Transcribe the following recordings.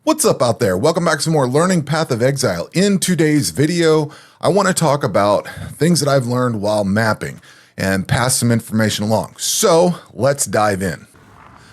What's up out there? Welcome back to some more Learning Path of Exile. In today's video, I want to talk about things that I've learned while mapping and pass some information along. So let's dive in.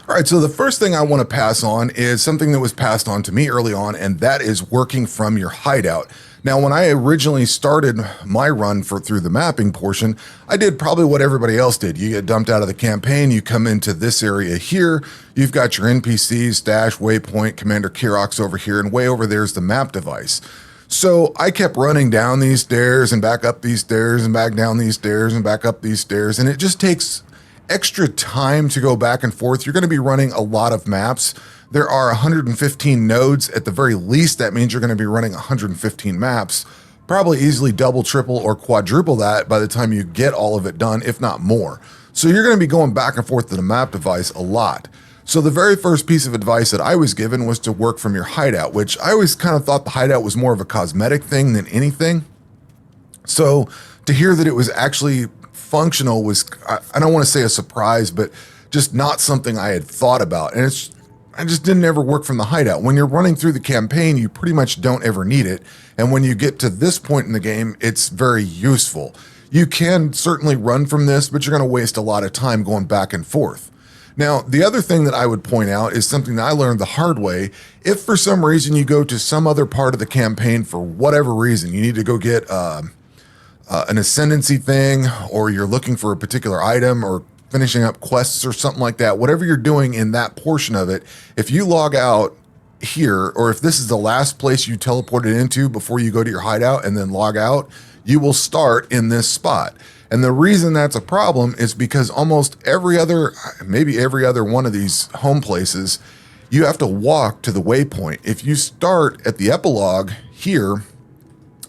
All right, so the first thing I want to pass on is something that was passed on to me early on, and that is working from your hideout. Now, when I originally started my run through the mapping portion, I did probably what everybody else did. You get dumped out of the campaign, you come into this area here, you've got your NPCs, stash, waypoint, Commander Kirox over here, and way over there's the map device. So I kept running down these stairs and back up these stairs and back down these stairs and back up these stairs, and it just takes extra time to go back and forth. You're going to be running a lot of maps. There are 115 nodes at the very least. That means you're going to be running 115 maps, probably easily double, triple, or quadruple that by the time you get all of it done, if not more. So you're going to be going back and forth to the map device a lot. So the very first piece of advice that I was given was to work from your hideout, which I always kind of thought the hideout was more of a cosmetic thing than anything. So to hear that it was actually functional was, I don't want to say a surprise, but just not something I had thought about. And I just didn't ever work from the hideout. When you're running through the campaign, you pretty much don't ever need it. And when you get to this point in the game, it's very useful. You can certainly run from this, but you're going to waste a lot of time going back and forth. Now, the other thing that I would point out is something that I learned the hard way. If for some reason you go to some other part of the campaign for whatever reason, you need to go get an ascendancy thing, or you're looking for a particular item, or finishing up quests or something like that, whatever you're doing in that portion of it, if you log out here, or if this is the last place you teleported into before you go to your hideout and then log out, you will start in this spot. And the reason that's a problem is because almost every other, maybe every other one of these home places, you have to walk to the waypoint. If you start at the epilogue here,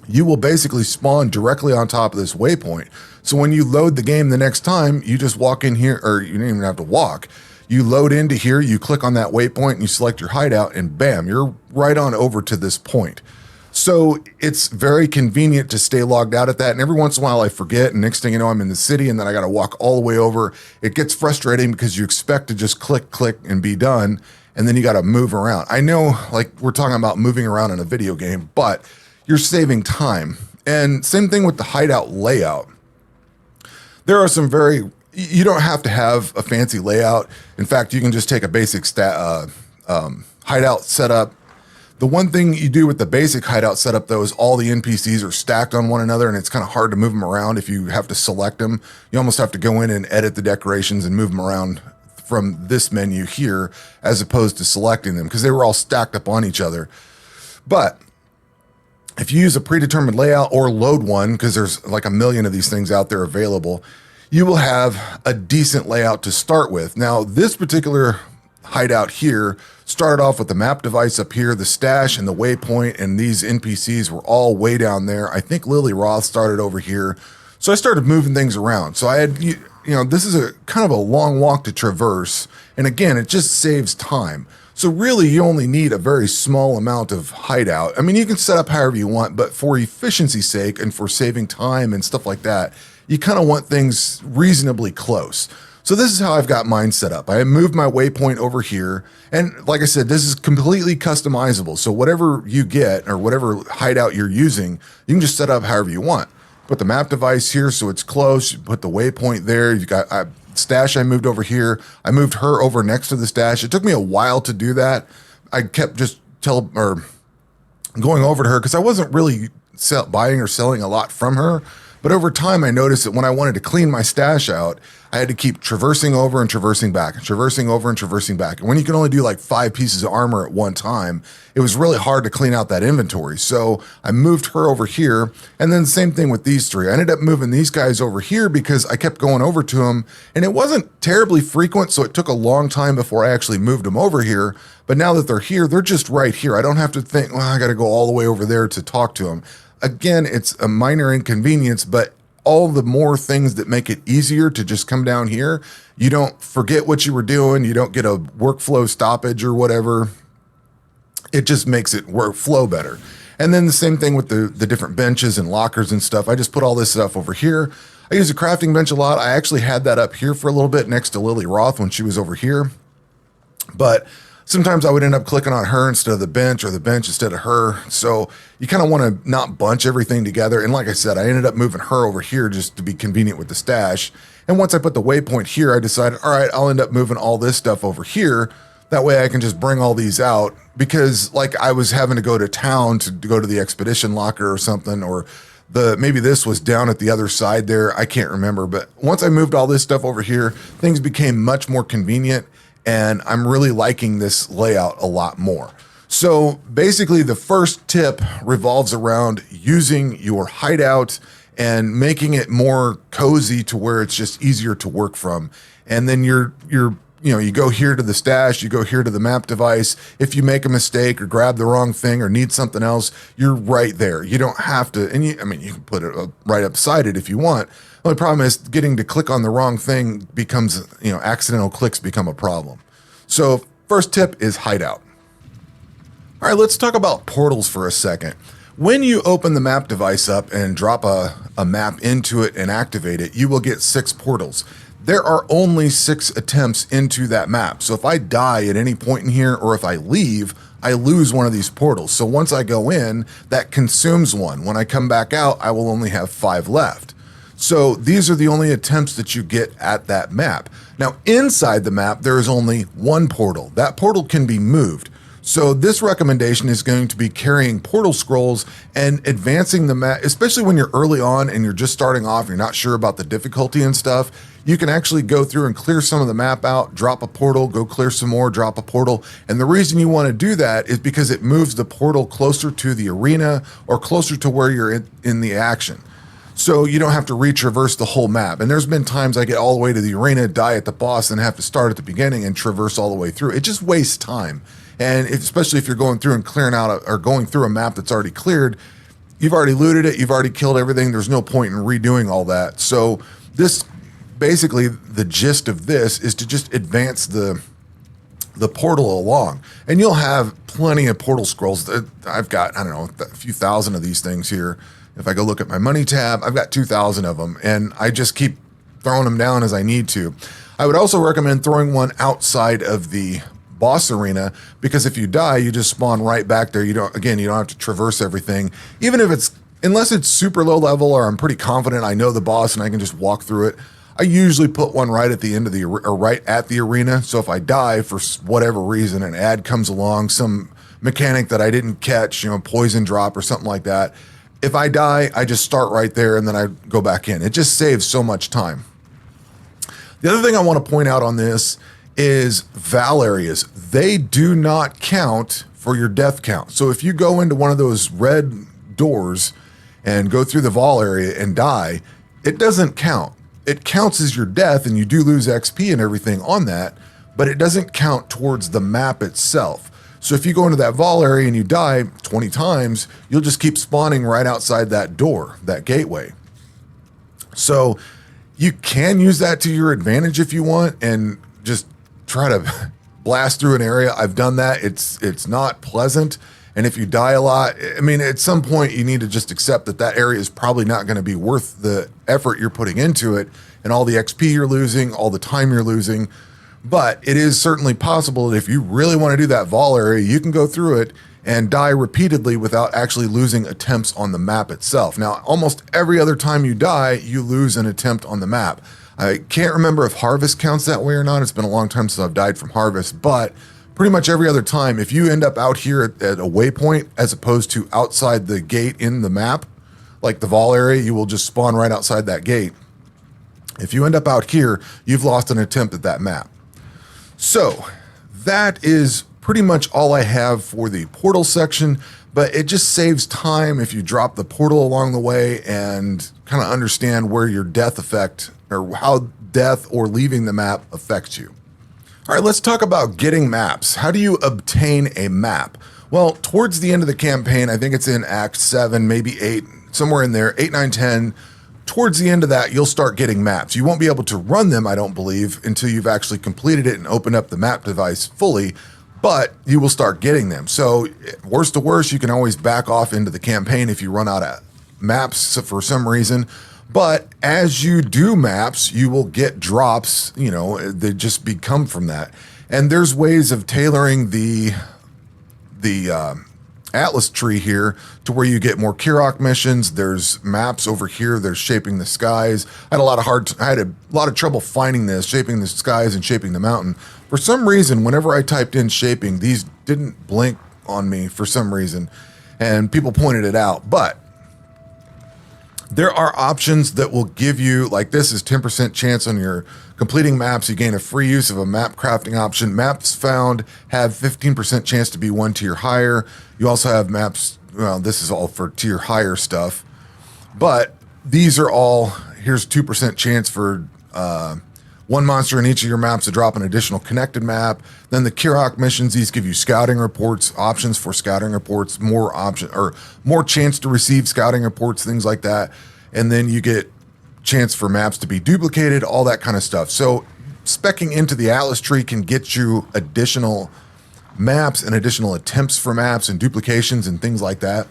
you will basically spawn directly on top of this waypoint. So when you load the game the next time, you just walk in here, or you don't even have to walk. You load into here, you click on that waypoint, and you select your hideout, and bam, you're right on over to this point. So it's very convenient to stay logged out at that. And every once in a while I forget, and next thing you know, I'm in the city, and then I got to walk all the way over. It gets frustrating because you expect to just click, and be done, and then you got to move around. I know, like, we're talking about moving around in a video game, but you're saving time. And same thing with the hideout layout. There are some you don't have to have a fancy layout. In fact, you can just take a basic hideout setup. The one thing you do with the basic hideout setup, though, is all the NPCs are stacked on one another, and it's kind of hard to move them around if you have to select them. You almost have to go in and edit the decorations and move them around from this menu here, as opposed to selecting them, because they were all stacked up on each other. But if you use a predetermined layout or load one, because there's like a million of these things out there available, you will have a decent layout to start with. Now, this particular hideout here started off with the map device up here, the stash and the waypoint, and these NPCs were all way down there. I think Lily Roth started over here. So I started moving things around. So I had, you know, this is a kind of a long walk to traverse. And again, it just saves time. So really, you only need a very small amount of hideout. I mean, you can set up however you want, but for efficiency's sake and for saving time and stuff like that, you kind of want things reasonably close. So this is how I've got mine set up. I moved my waypoint over here. And like I said, this is completely customizable. So whatever you get or whatever hideout you're using, you can just set up however you want. Put the map device here so it's close. You put the waypoint there. You've got stash I moved over here. I moved her over next to the stash. It took me a while to do that. I kept just going over to her because I wasn't really buying or selling a lot from her. But over time, I noticed that when I wanted to clean my stash out, I had to keep traversing over and traversing back and traversing over and traversing back. And when you can only do like 5 pieces of armor at one time, it was really hard to clean out that inventory. So I moved her over here. And then the same thing with these 3. I ended up moving these guys over here because I kept going over to them. And it wasn't terribly frequent, so it took a long time before I actually moved them over here. But now that they're here, they're just right here. I don't have to think, well, I got to go all the way over there to talk to them. Again, it's a minor inconvenience, but all the more things that make it easier to just come down here. You don't forget what you were doing. You don't get a workflow stoppage or whatever. It just makes it flow better. And then the same thing with the different benches and lockers and stuff. I just put all this stuff over here. I use a crafting bench a lot. I actually had that up here for a little bit next to Lily Roth when she was over here. But sometimes I would end up clicking on her instead of the bench or the bench instead of her. So you kind of want to not bunch everything together. And like I said, I ended up moving her over here just to be convenient with the stash. And once I put the waypoint here, I decided, all right, I'll end up moving all this stuff over here. That way I can just bring all these out, because like I was having to go to town to go to the expedition locker or something, or maybe this was down at the other side there. I can't remember. But once I moved all this stuff over here, things became much more convenient. And I'm really liking this layout a lot more. So basically the first tip revolves around using your hideout and making it more cozy to where it's just easier to work from. And then you go here to the stash, you go here to the map device. If you make a mistake or grab the wrong thing or need something else, you're right there. You don't have to, and you can put it right upside it if you want. The only problem is getting to click on the wrong thing becomes, accidental clicks become a problem. So first tip is hideout. All right, let's talk about portals for a second. When you open the map device up and drop a map into it and activate it, you will get 6 portals. There are only 6 attempts into that map. So if I die at any point in here, or if I leave, I lose one of these portals. So once I go in, that consumes one. When I come back out, I will only have 5 left. So these are the only attempts that you get at that map. Now inside the map, there is only 1 portal. That portal can be moved. So this recommendation is going to be carrying portal scrolls and advancing the map, especially when you're early on and you're just starting off, you're not sure about the difficulty and stuff. You can actually go through and clear some of the map out, drop a portal, go clear some more, drop a portal. And the reason you want to do that is because it moves the portal closer to the arena or closer to where you're in the action. So you don't have to retraverse the whole map. And there's been times I get all the way to the arena, die at the boss, and have to start at the beginning and traverse all the way through. It just wastes time. And especially if you're going through and clearing out or going through a map that's already cleared, you've already looted it, you've already killed everything. There's no point in redoing all that. So this, basically the gist of this is to just advance the portal along. And you'll have plenty of portal scrolls. I've got, a few thousand of these things here. If I go look at my money tab, I've got 2,000 of them, and I just keep throwing them down as I need to. I would also recommend throwing one outside of the boss arena, because if you die, you just spawn right back there. You don't have to traverse everything, even if unless it's super low level or I'm pretty confident I know the boss and I can just walk through it. I usually put one right at the end of right at the arena. So if I die for whatever reason, an ad comes along, some mechanic that I didn't catch, poison drop or something like that. If I die, I just start right there and then I go back in. It just saves so much time. The other thing I want to point out on this is Val areas. They do not count for your death count. So if you go into one of those red doors and go through the Val area and die, it doesn't count. It counts as your death, and you do lose XP and everything on that, but it doesn't count towards the map itself. So if you go into that Val area and you die 20 times, you'll just keep spawning right outside that door, that gateway. So you can use that to your advantage if you want and just try to blast through an area. I've done that. It's not pleasant. And if you die a lot, at some point you need to just accept that area is probably not going to be worth the effort you're putting into it and all the XP you're losing, all the time you're losing. But it is certainly possible that if you really want to do that Val area, you can go through it and die repeatedly without actually losing attempts on the map itself. Now, almost every other time you die, you lose an attempt on the map. I can't remember if Harvest counts that way or not. It's been a long time since I've died from Harvest, but pretty much every other time, if you end up out here at a waypoint as opposed to outside the gate in the map, like the Val area, you will just spawn right outside that gate. If you end up out here, you've lost an attempt at that map. So that is pretty much all I have for the portal section, but it just saves time if you drop the portal along the way and kind of understand where your death effect or how death or leaving the map affects you. All right, let's talk about getting maps. How do you obtain a map? Well, towards the end of the campaign, I think it's in Act 7, maybe 8, somewhere in there, 8, 9, 10. Towards the end of that, you'll start getting maps. You won't be able to run them, I don't believe, until you've actually completed it and opened up the map device fully, but you will start getting them. So worst to worst, you can always back off into the campaign if you run out of maps for some reason. But as you do maps, you will get drops, that just become from that. And there's ways of tailoring the Atlas tree here to where you get more Kirok missions. There's maps over here. There's shaping the skies. I had a lot of trouble finding this, shaping the skies and shaping the mountain. For some reason, whenever I typed in shaping, these didn't blink on me for some reason, and people pointed it out. But there are options that will give you, like this is 10% chance on your completing maps. You gain a free use of a map crafting option. Maps found have 15% chance to be 1 tier higher. You also have maps, well, this is all for tier higher stuff. But these are all, here's 2% chance for one monster in each of your maps to drop an additional connected map. Then the Kirok missions, these give you scouting reports, options for scouting reports, more chance to receive scouting reports, things like that. And then you get chance for maps to be duplicated, all that kind of stuff. So speccing into the Atlas tree can get you additional maps and additional attempts for maps and duplications and things like that.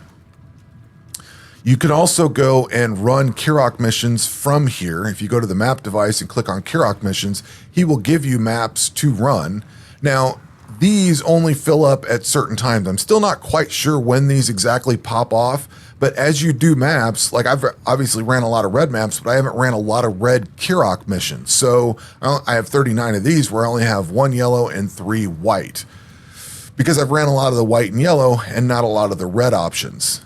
You can also go and run Kirok missions from here. If you go to the map device and click on Kirok missions, he will give you maps to run. Now, these only fill up at certain times. I'm still not quite sure when these exactly pop off, but as you do maps, like I've obviously ran a lot of red maps, but I haven't ran a lot of red Kirok missions. So I have 39 of these where I only have 1 yellow and 3 white, because I've ran a lot of the white and yellow and not a lot of the red options.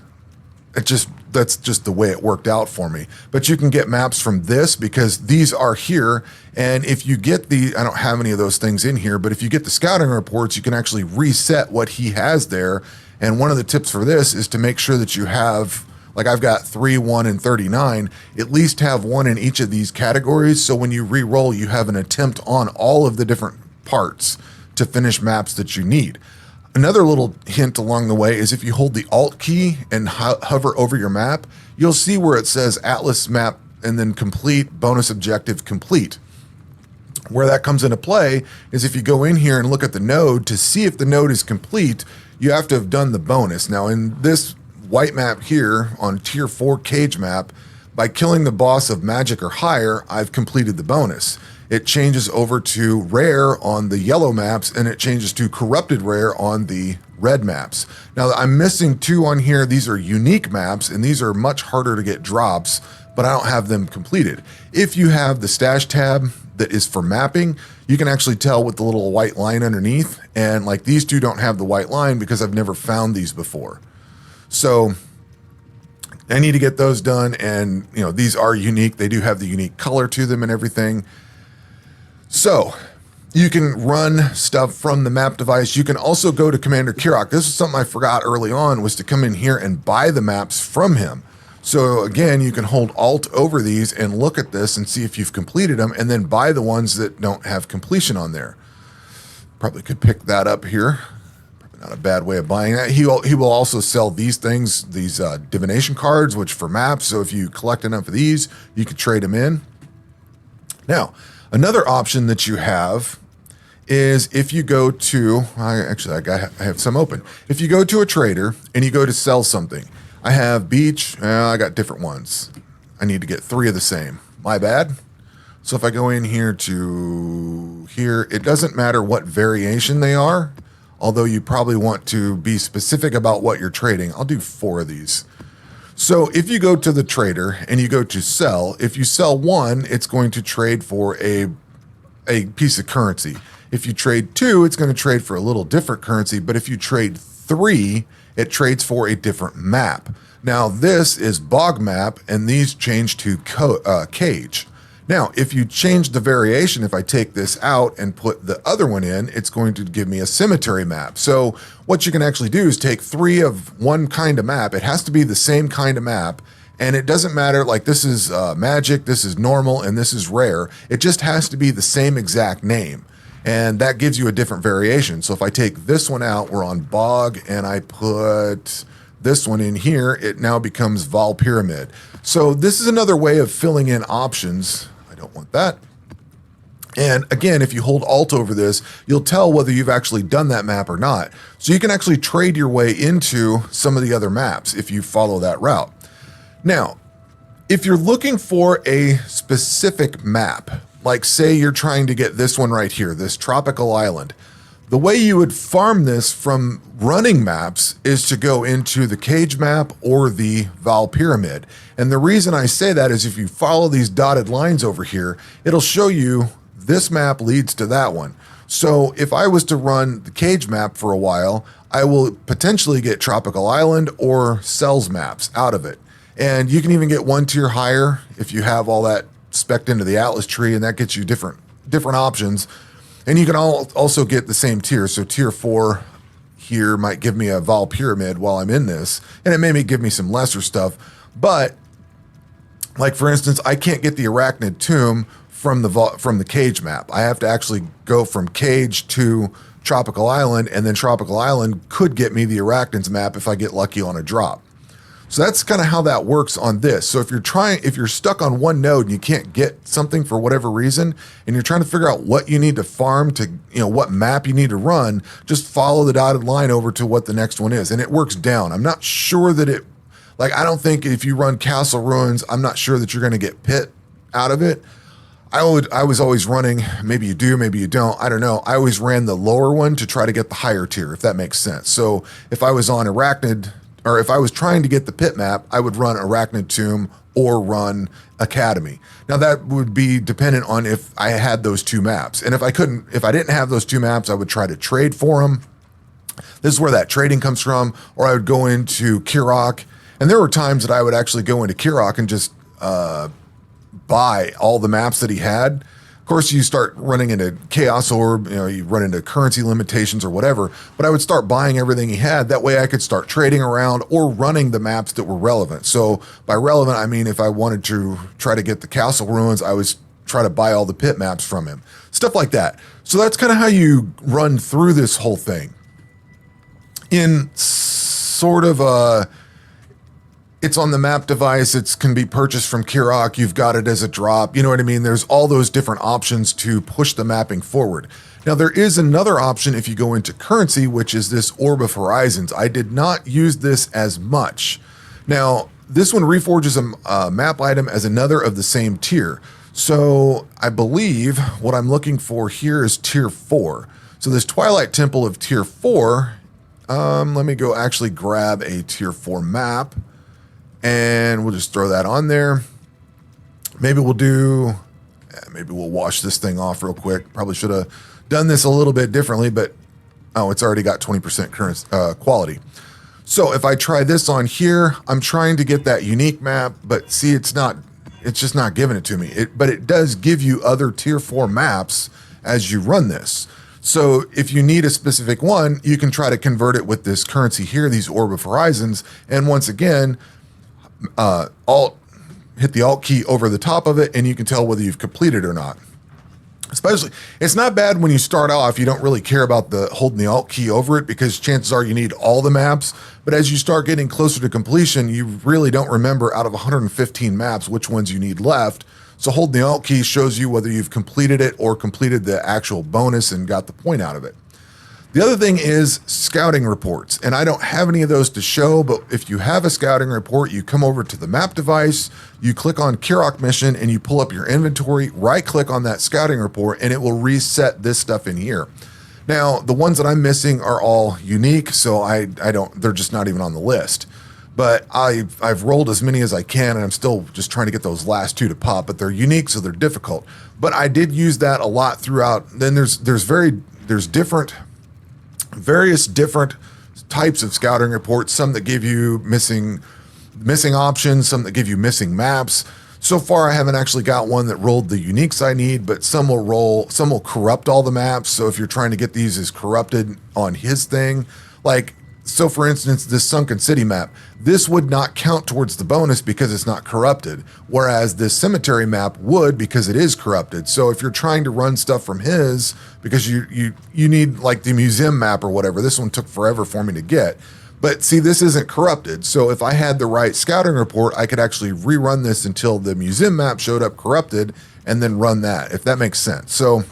That's just the way it worked out for me. But you can get maps from this because these are here. And if you get I don't have any of those things in here, but if you get the scouting reports, you can actually reset what he has there. And one of the tips for this is to make sure that you have, like I've got 3, 1, and 39, at least have 1 in each of these categories. So when you re-roll, you have an attempt on all of the different parts to finish maps that you need. Another little hint along the way is if you hold the Alt key and hover over your map, you'll see where it says Atlas map and then complete, bonus objective complete. Where that comes into play is if you go in here and look at the node to see if the node is complete, you have to have done the bonus. Now in this white map here on tier 4 cage map, by killing the boss of magic or higher, I've completed the bonus. It changes over to rare on the yellow maps, and it changes to corrupted rare on the red maps. Now I'm missing 2 on here. These are unique maps, and these are much harder to get drops, but I don't have them completed. If you have the stash tab that is for mapping, you can actually tell with the little white line underneath, and like these 2 don't have the white line because I've never found these before. So I need to get those done, and you know, these are unique. They do have the unique color to them and everything. So you can run stuff from the map device. You can also go to Commander Kirok. This is something I forgot early on, was to come in here and buy the maps from him. So again, you can hold Alt over these and look at this and see if you've completed them, and then buy the ones that don't have completion on there. Probably could pick that up here. Probably not a bad way of buying that. He will also sell these things, these divination cards, which for maps. So if you collect enough of these, you could trade them in. Now, another option that you have is if you go to, I have some open. If you go to a trader and you go to sell something, I have beach, I got different ones. I need to get 3 of the same. My bad. So if I go in here to here, it doesn't matter what variation they are, although you probably want to be specific about what you're trading. I'll do 4 of these. So if you go to the trader and you go to sell, if you sell 1, it's going to trade for a piece of currency. If you trade 2, it's going to trade for a little different currency. But if you trade 3, it trades for a different map. Now this is bog map, and these change to cage. Now, if you change the variation, if I take this out and put the other one in, it's going to give me a cemetery map. So what you can actually do is take 3 of one kind of map. It has to be the same kind of map. And it doesn't matter, like this is magic, this is normal, and this is rare. It just has to be the same exact name. And that gives you a different variation. So if I take this one out, we're on bog, and I put this one in here, it now becomes Vol Pyramid. So this is another way of filling in options. I don't want that. And again, if you hold Alt over this, you'll tell whether you've actually done that map or not. So you can actually trade your way into some of the other maps if you follow that route. Now, if you're looking for a specific map, like say you're trying to get this one right here, this tropical island. The way you would farm this from running maps is to go into the cage map or the Val Pyramid. And the reason I say that is if you follow these dotted lines over here, it'll show you this map leads to that one. So if I was to run the cage map for a while, I will potentially get Tropical Island or Cells maps out of it. And you can even get one tier higher if you have all that spec'd into the Atlas tree, and that gets you different options. And you can also get the same tier. So tier 4 here might give me a Val Pyramid while I'm in this, and it may give me some lesser stuff. But like for instance, I can't get the Arachnid Tomb from the cage map. I have to actually go from cage to Tropical Island, and then Tropical Island could get me the Arachnids map if I get lucky on a drop. So that's kind of how that works on this. So if you're stuck on one node and you can't get something for whatever reason, and you're trying to figure out what you need to farm to, what map you need to run, just follow the dotted line over to what the next one is. And it works down. I'm not sure that I don't think if you run Castle Ruins, I'm not sure that you're going to get pit out of it. I was always running, maybe you do, maybe you don't, I don't know. I always ran the lower one to try to get the higher tier, if that makes sense. So if I was on Arachnid, or if I was trying to get the pit map, I would run Arachnid Tomb or run Academy. Now that would be dependent on if I had those two maps. And if I didn't have those two maps, I would try to trade for them. This is where that trading comes from. Or I would go into Kirok. And there were times that I would actually go into Kirok and just buy all the maps that he had. Of course, you start running into Chaos Orb, you run into currency limitations or whatever, but I would start buying everything he had. That way I could start trading around or running the maps that were relevant. So by relevant, I mean, if I wanted to try to get the Castle Ruins, I was try to buy all the pit maps from him, stuff like that. So that's kind of how you run through this whole thing. In sort of it's on the map device. It can be purchased from Kirok. You've got it as a drop. You know what I mean? There's all those different options to push the mapping forward. Now, there is another option if you go into currency, which is this Orb of Horizons. I did not use this as much. Now, this one reforges a map item as another of the same tier. So I believe what I'm looking for here is tier 4. So this Twilight Temple of tier 4, let me go actually grab a tier 4 map. And we'll just throw that on there. Maybe we'll wash this thing off real quick. Probably should have done this a little bit differently, but it's already got 20% current quality. So if I try this on here, I'm trying to get that unique map, but see, it's just not giving it to me. But it does give you other tier 4 maps as you run this. So if you need a specific one, you can try to convert it with this currency here, these Orb of Horizons. And once again, hit the Alt key over the top of it, and you can tell whether you've completed or not. Especially, it's not bad when you start off, you don't really care about holding the Alt key over it, because chances are you need all the maps. But as you start getting closer to completion, you really don't remember out of 115 maps which ones you need left. So holding the Alt key shows you whether you've completed it or completed the actual bonus and got the point out of it. The other thing is scouting reports, and I don't have any of those to show, but if you have a scouting report, you come over to the map device, you click on Kirok mission, and you pull up your inventory, right-click on that scouting report, and it will reset this stuff in here. Now, the ones that I'm missing are all unique, so they're just not even on the list. But I've rolled as many as I can, and I'm still just trying to get those last two to pop, but they're unique, so they're difficult. But I did use that a lot throughout. Then there's various different types of scouting reports, some that give you missing options, some that give you missing maps. So far, I haven't actually got one that rolled the uniques I need, but some will corrupt all the maps. So if you're trying to get these as corrupted on his thing, so for instance, this Sunken City map, this would not count towards the bonus because it's not corrupted, whereas this cemetery map would because it is corrupted. So if you're trying to run stuff from his, because you need like the museum map or whatever, this one took forever for me to get. But see, this isn't corrupted. So if I had the right scouting report, I could actually rerun this until the museum map showed up corrupted and then run that, if that makes sense. So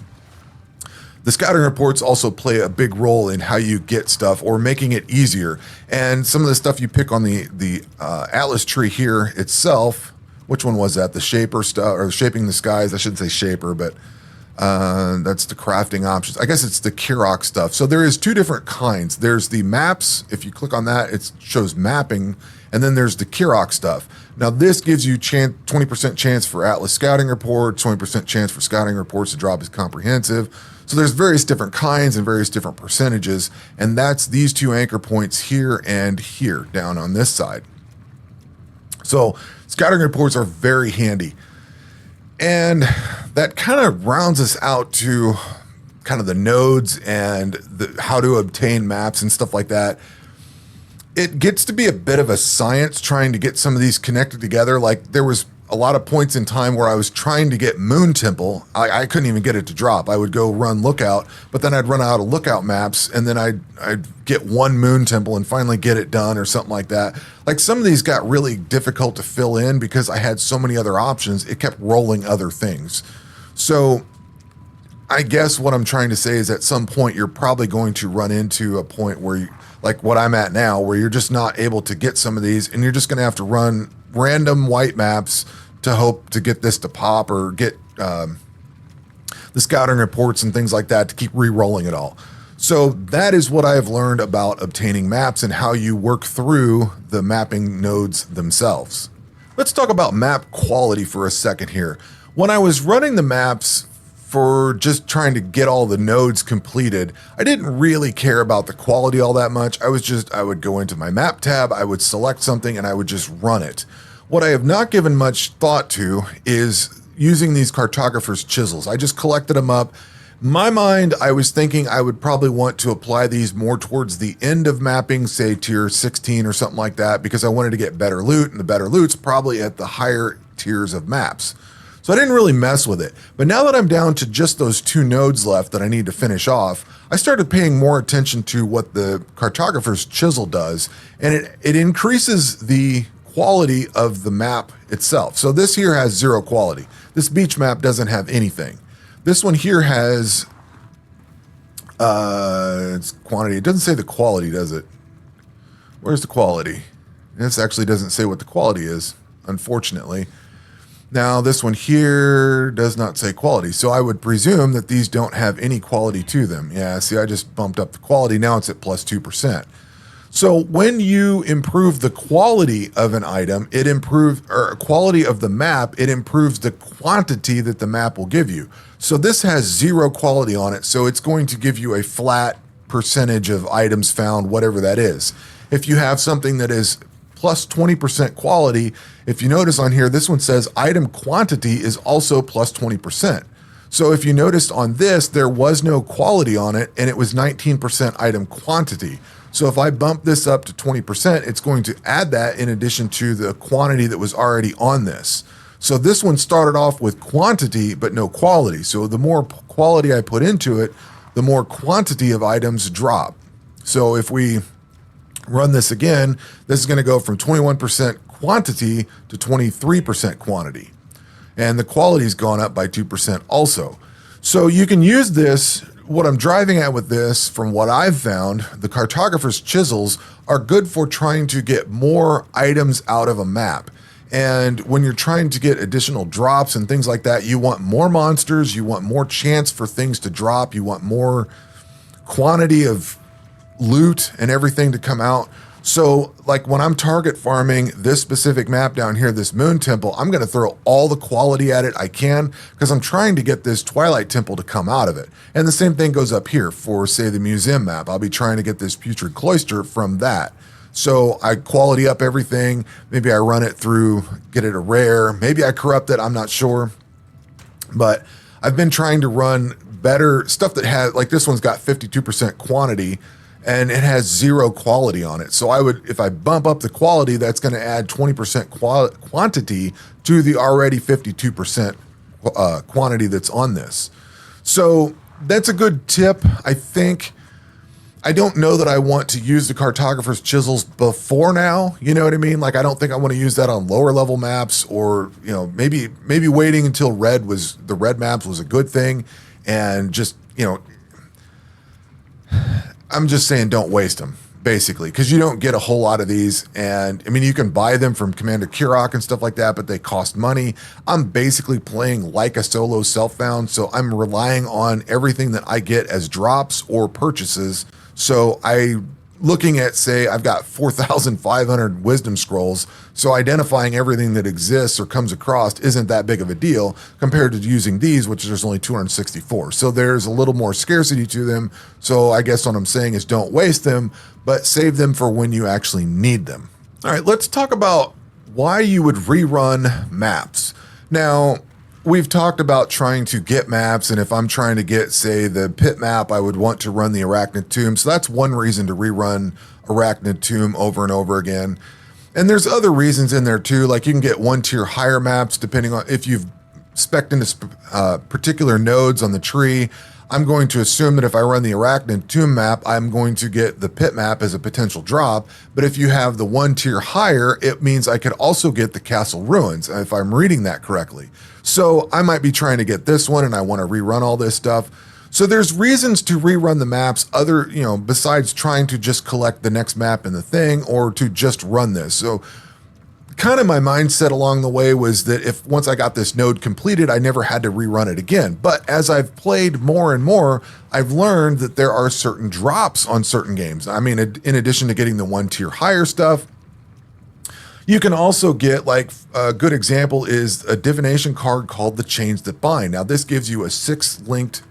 the scouting reports also play a big role in how you get stuff or making it easier. And some of the stuff you pick on the Atlas tree here itself, which one was that? The shaper stuff, or shaping the skies. I shouldn't say shaper, but that's the crafting options. I guess it's the Kirok stuff. So there is two different kinds. There's the maps. If you click on that, it shows mapping. And then there's the Kirok stuff. Now this gives you 20% chance for Atlas scouting reports, 20% chance for scouting reports to drop as comprehensive. So there's various different kinds and various different percentages. And that's these two anchor points here and here down on this side. So scouting reports are very handy. And that kind of rounds us out to kind of the nodes and how to obtain maps and stuff like that. It gets to be a bit of a science trying to get some of these connected together. Like there was a lot of points in time where I was trying to get Moon Temple. I couldn't even get it to drop. I would go run Lookout, but then I'd run out of Lookout maps, and then I'd get one Moon Temple and finally get it done or something like that. Like some of these got really difficult to fill in because I had so many other options. It kept rolling other things. So I guess what I'm trying to say is at some point you're probably going to run into a point where you, like what I'm at now, where you're just not able to get some of these, and you're just going to have to run random white maps to hope to get this to pop, or get the scouting reports and things like that to keep re-rolling it all. So that is what I have learned about obtaining maps and how you work through the mapping nodes themselves. Let's talk about map quality for a second here. When I was running the maps for just trying to get all the nodes completed, I didn't really care about the quality all that much. I would go into my map tab, I would select something, and I would just run it. What I have not given much thought to is using these cartographer's chisels. I just collected them up. In my mind, I was thinking I would probably want to apply these more towards the end of mapping, say tier 16 or something like that, because I wanted to get better loot, and the better loot's probably at the higher tiers of maps. So I didn't really mess with it. But now that I'm down to just those two nodes left that I need to finish off, I started paying more attention to what the cartographer's chisel does, and it increases the quality of the map itself. So this here has 0 quality. This beach map doesn't have anything. This one here has it's quantity. It doesn't say the quality, does it? Where's the quality? This actually doesn't say what the quality is, unfortunately. Now, this one here does not say quality, so I would presume that these don't have any quality to them. Yeah, see, I just bumped up the quality. Now it's at plus 2%. So when you improve the quality of an item, it improves, or quality of the map, it improves the quantity that the map will give you. So this has 0 quality on it, so it's going to give you a flat percentage of items found, whatever that is. If you have something that is plus 20% quality, if you notice on here, this one says item quantity is also plus 20%. So if you noticed on this, there was no quality on it, and it was 19% item quantity. So if I bump this up to 20%, it's going to add that in addition to the quantity that was already on this. So this one started off with quantity, but no quality. So the more quality I put into it, the more quantity of items drop. So if we run this again, this is going to go from 21% quantity to 23% quantity. And the quality's gone up by 2% also. So you can use this. What I'm driving at with this, from what I've found, the cartographer's chisels are good for trying to get more items out of a map. And when you're trying to get additional drops and things like that, you want more monsters, you want more chance for things to drop, you want more quantity of loot and everything to come out. So like when I'm target farming this specific map down here, this Moon Temple, I'm going to throw all the quality at it I can because I'm trying to get this Twilight Temple to come out of it. And the same thing goes up here for, say, the museum map. I'll be trying to get this Putrid Cloister from that. So I quality up everything. Maybe I run it through, get it a rare. Maybe I corrupt it. I'm not sure. But I've been trying to run better stuff that has, like this one's got 52% quantity, and it has 0 quality on it. So I would, if I bump up the quality, that's going to add 20% quantity to the already 52% quantity that's on this. So that's a good tip, I think. I don't know that I want to use the cartographer's chisels before now. You know what I mean? Like, I don't think I want to use that on lower level maps, or, you know, maybe waiting until the red maps was a good thing, and just, you know, I'm just saying don't waste them. basically, because you don't get a whole lot of these. And I mean, you can buy them from Commander Kirok and stuff like that, but they cost money. I'm basically playing like a solo self-found, so I'm relying on everything that I get as drops or purchases. So looking at, say, I've got 4,500 wisdom scrolls, so identifying everything that exists or comes across isn't that big of a deal compared to using these, which there's only 264. So there's a little more scarcity to them. So I guess what I'm saying is don't waste them, but save them for when you actually need them. All right, let's talk about why you would rerun maps. Now, we've talked about trying to get maps, and if I'm trying to get, say, the pit map, I would want to run the Arachnid Tomb. So that's one reason to rerun Arachnid Tomb over and over again. And there's other reasons in there too, like you can get one tier higher maps depending on if you've spec'd into particular nodes on the tree. I'm going to assume that if I run the Arachnid Tomb map, I'm going to get the pit map as a potential drop. But if you have the one tier higher, it means I could also get the castle ruins, if I'm reading that correctly. So I might be trying to get this one and I want to rerun all this stuff. So there's reasons to rerun the maps besides trying to just collect the next map in the thing or to just run this. So kind of my mindset along the way was that if once I got this node completed, I never had to rerun it again. But as I've played more and more, I've learned that there are certain drops on certain games. I mean, in addition to getting the one tier higher stuff, you can also get, like, a good example is a divination card called the Chains That Bind. Now, this gives you a 6-linked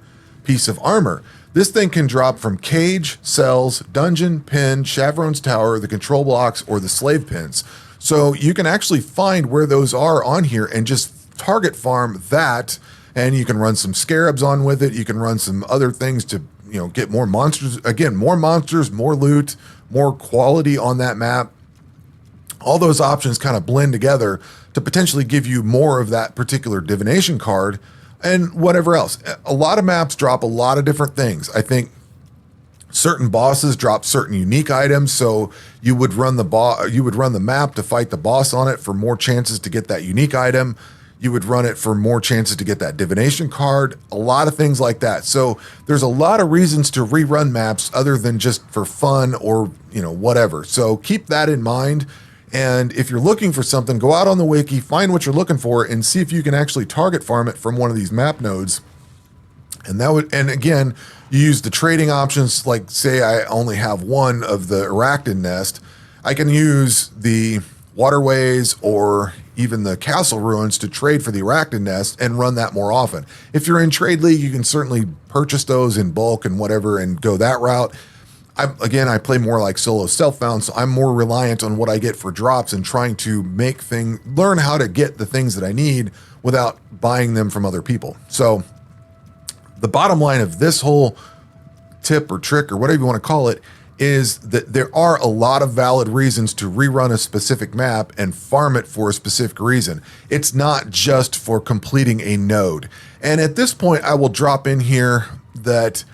piece of armor. This thing can drop from Cage, Cells, Dungeon, Pin, Chavron's Tower, the Control Blocks, or the Slave Pins. So you can actually find where those are on here and just target farm that, and you can run some Scarabs on with it. You can run some other things to, get more monsters. Again, more monsters, more loot, more quality on that map. All those options kind of blend together to potentially give you more of that particular divination card and whatever else. A lot of maps drop a lot of different things. I think certain bosses drop certain unique items, so you would run the map to fight the boss on it for more chances to get that unique item. You would run it for more chances to get that divination card, a lot of things like that. So there's a lot of reasons to rerun maps other than just for fun or, whatever. So keep that in mind. And if you're looking for something, go out on the wiki, find what you're looking for, and see if you can actually target farm it from one of these map nodes. And again, you use the trading options, like say I only have one of the Arachnid Nest. I can use the waterways or even the castle ruins to trade for the Arachnid Nest and run that more often. If you're in Trade League, you can certainly purchase those in bulk and whatever and go that route. I play more like solo self-found, so I'm more reliant on what I get for drops and trying to learn how to get the things that I need without buying them from other people. So the bottom line of this whole tip or trick or whatever you want to call it is that there are a lot of valid reasons to rerun a specific map and farm it for a specific reason. It's not just for completing a node. And at this point, I will drop in here that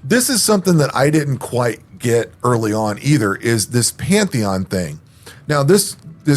this is something that I didn't quite get early on either, is this Pantheon thing. Now, this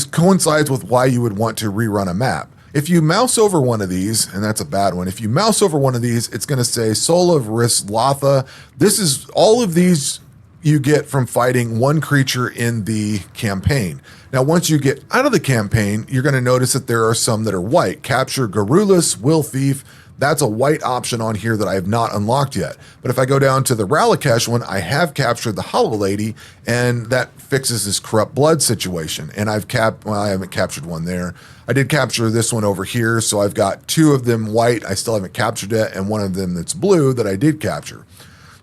coincides with why you would want to rerun a map. If you mouse over one of these, and that's a bad one, if you mouse over one of these, it's going to say Soul of Rislatha. This is all of these you get from fighting one creature in the campaign. Now, once you get out of the campaign, you're going to notice that there are some that are white. Capture Garrulus, Will Thief. That's a white option on here that I have not unlocked yet. But if I go down to the Ralakesh one, I have captured the Hollow Lady, and that fixes this Corrupt Blood situation. And I haven't captured one there. I did capture this one over here, so I've got two of them white I still haven't captured yet, and one of them that's blue that I did capture.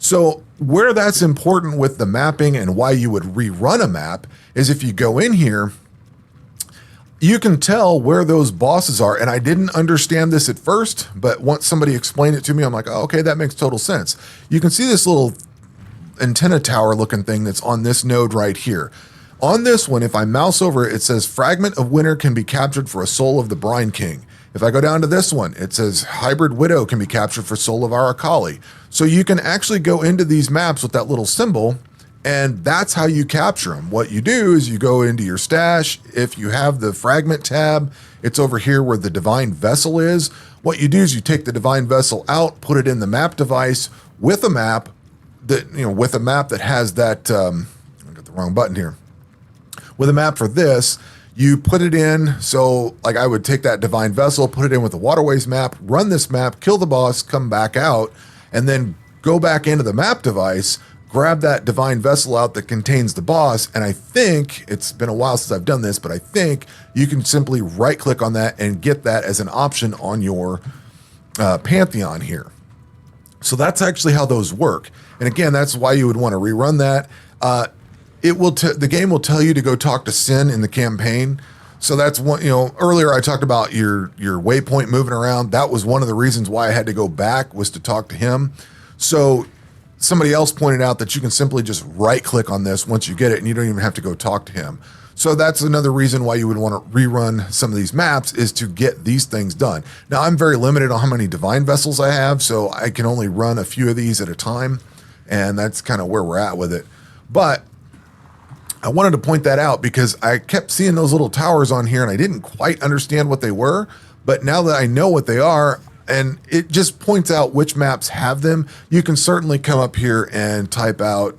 So where that's important with the mapping and why you would rerun a map is if you go in here, you can tell where those bosses are. And I didn't understand this at first, but once somebody explained it to me, I'm like, oh, okay, that makes total sense. You can see this little antenna tower looking thing that's on this node right here. On this one, if I mouse over it, it says Fragment of Winter can be captured for a Soul of the Brine King. If I go down to this one, it says Hybrid Widow can be captured for Soul of Arakali. So you can actually go into these maps with that little symbol, and that's how you capture them. What you do is you go into your stash. If you have the fragment tab, it's over here where the Divine Vessel is. What you do is you take the Divine Vessel out, put it in the map device with a map that has that wrong button here. With a map for this, you put it in. So like I would take that divine vessel, put it in with the waterways map, run this map, kill the boss, come back out, and then go back into the map device, grab that divine vessel out that contains the boss. And I think it's been a while since I've done this, but I think you can simply right click on that and get that as an option on your Pantheon here. So that's actually how those work. And again, that's why you would want to rerun that. The game will tell you to go talk to Sin in the campaign. So that's one, earlier I talked about your waypoint moving around. That was one of the reasons why I had to go back, was to talk to him. So somebody else pointed out that you can simply just right click on this once you get it and you don't even have to go talk to him. So that's another reason why you would want to rerun some of these maps, is to get these things done. Now I'm very limited on how many divine vessels I have, so I can only run a few of these at a time. And that's kind of where we're at with it. But I wanted to point that out because I kept seeing those little towers on here and I didn't quite understand what they were. But now that I know what they are, and it just points out which maps have them, you can certainly come up here and type out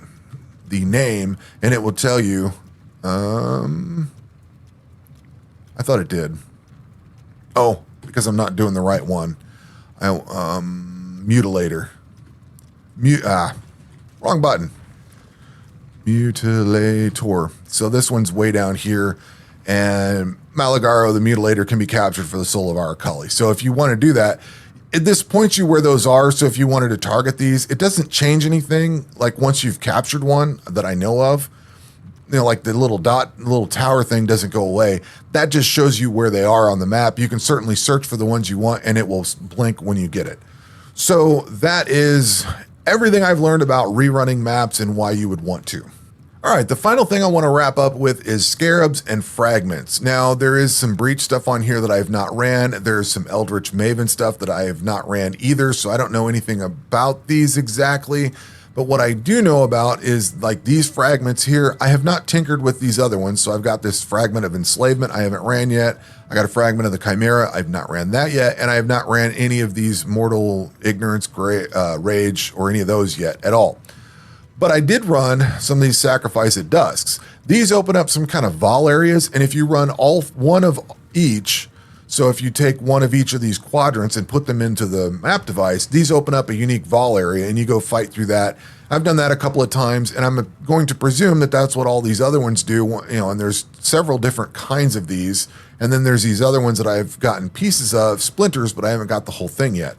the name and it will tell you. I thought it did. Oh, because I'm not doing the right one. Mutilator. Wrong button. Mutilator. So this one's way down here, and Malagaro, the Mutilator, can be captured for the soul of Aracali. So if you want to do that, this points you where those are. So if you wanted to target these, it doesn't change anything. Like once you've captured one that I know of, like the little dot, little tower thing doesn't go away. That just shows you where they are on the map. You can certainly search for the ones you want, and it will blink when you get it. So that is everything I've learned about rerunning maps and why you would want to. All right, the final thing I want to wrap up with is scarabs and fragments. Now, there is some breach stuff on here that I have not ran. There's some Eldritch Maven stuff that I have not ran either, so I don't know anything about these exactly. But what I do know about is like these fragments here. I have not tinkered with these other ones. So I've got this fragment of enslavement I haven't ran yet. I got a fragment of the Chimera. I've not ran that yet. And I have not ran any of these mortal ignorance, rage, or any of those yet at all. But I did run some of these sacrifice at dusks. These open up some kind of vol areas. And if you run one of each, so if you take one of each of these quadrants and put them into the map device, these open up a unique vol area and you go fight through that. I've done that a couple of times, and I'm going to presume that that's what all these other ones do, and there's several different kinds of these. And then there's these other ones that I've gotten pieces of, splinters, but I haven't got the whole thing yet.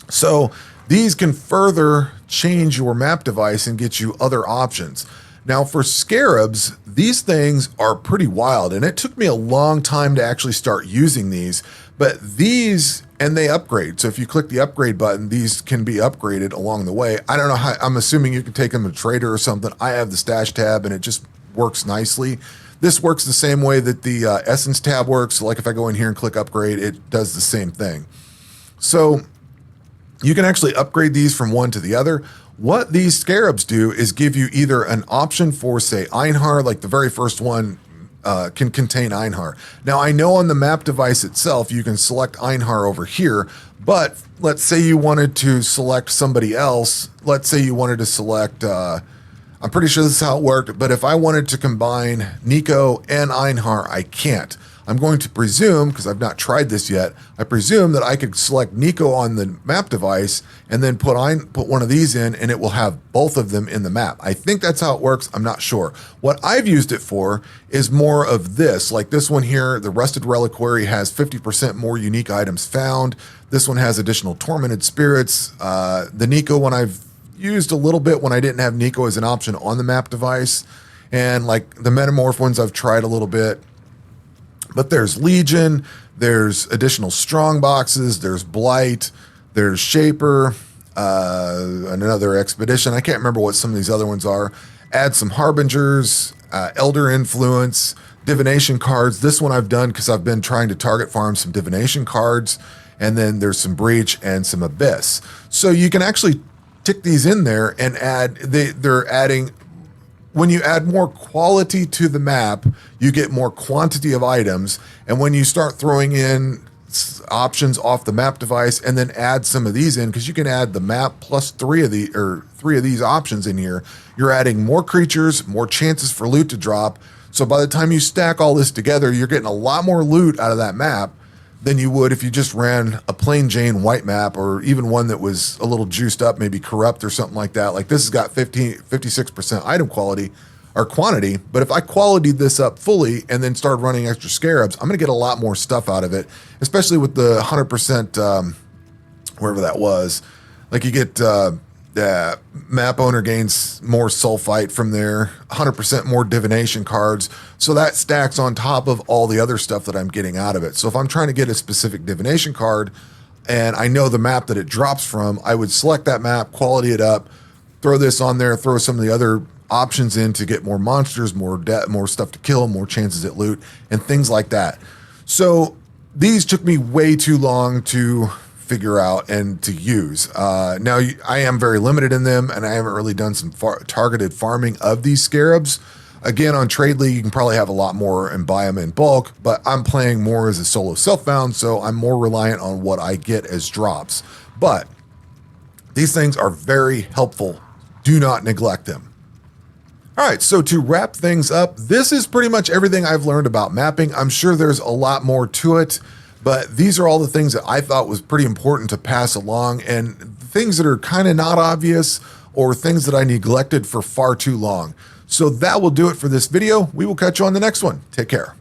So these can further change your map device and get you other options. Now for scarabs, these things are pretty wild, and it took me a long time to actually start using these, but these, and they upgrade. So if you click the upgrade button, these can be upgraded along the way. I don't know how, I'm assuming you can take them to Trader or something. I have the stash tab and it just works nicely. This works the same way that the Essence tab works. So like if I go in here and click upgrade, it does the same thing. So you can actually upgrade these from one to the other. What these scarabs do is give you either an option for, say, Einhar, like the very first one can contain Einhar. Now, I know on the map device itself, you can select Einhar over here, but let's say you wanted to select somebody else. Let's say you wanted to select, I'm pretty sure this is how it worked, but if I wanted to combine Nico and Einhar, I can't. I'm going to presume, because I've not tried this yet, I presume that I could select Nico on the map device and then put one of these in, and it will have both of them in the map. I think that's how it works. I'm not sure. What I've used it for is more of this. Like this one here, the Rusted Reliquary has 50% more unique items found. This one has additional tormented spirits. The Nico one I've used a little bit when I didn't have Nico as an option on the map device. And like the Metamorph ones I've tried a little bit. But there's Legion, there's additional strong boxes, there's Blight, there's Shaper, another Expedition. I can't remember what some of these other ones are. Add some Harbingers, Elder Influence, Divination cards. This one I've done because I've been trying to target farm some Divination cards. And then there's some Breach and some Abyss. So you can actually tick these in there and add, they're adding. When you add more quality to the map, you get more quantity of items. And when you start throwing in options off the map device and then add some of these in, because you can add the map plus three 3 of these options in here, you're adding more creatures, more chances for loot to drop. So by the time you stack all this together, you're getting a lot more loot out of that map than you would if you just ran a plain Jane white map, or even one that was a little juiced up, maybe corrupt or something like that. Like this has got 56% item quality or quantity, but if I qualityed this up fully and then started running extra scarabs, I'm gonna get a lot more stuff out of it, especially with the 100%, wherever that was. Like you get, map owner gains more sulfite from there, 100% more divination cards. So that stacks on top of all the other stuff that I'm getting out of it. So if I'm trying to get a specific divination card and I know the map that it drops from, I would select that map, quality it up, throw this on there, throw some of the other options in to get more monsters, more stuff to kill, more chances at loot, and things like that. So these took me way too long to figure out and to use. Now I am very limited in them, and I haven't really done some targeted farming of these scarabs. Again, on Trade League, you can probably have a lot more and buy them in bulk, but I'm playing more as a solo self-found, so I'm more reliant on what I get as drops. But these things are very helpful. Do not neglect them. All right, so to wrap things up, this is pretty much everything I've learned about mapping. I'm sure there's a lot more to it, but these are all the things that I thought was pretty important to pass along, and things that are kind of not obvious or things that I neglected for far too long. So that will do it for this video. We will catch you on the next one. Take care.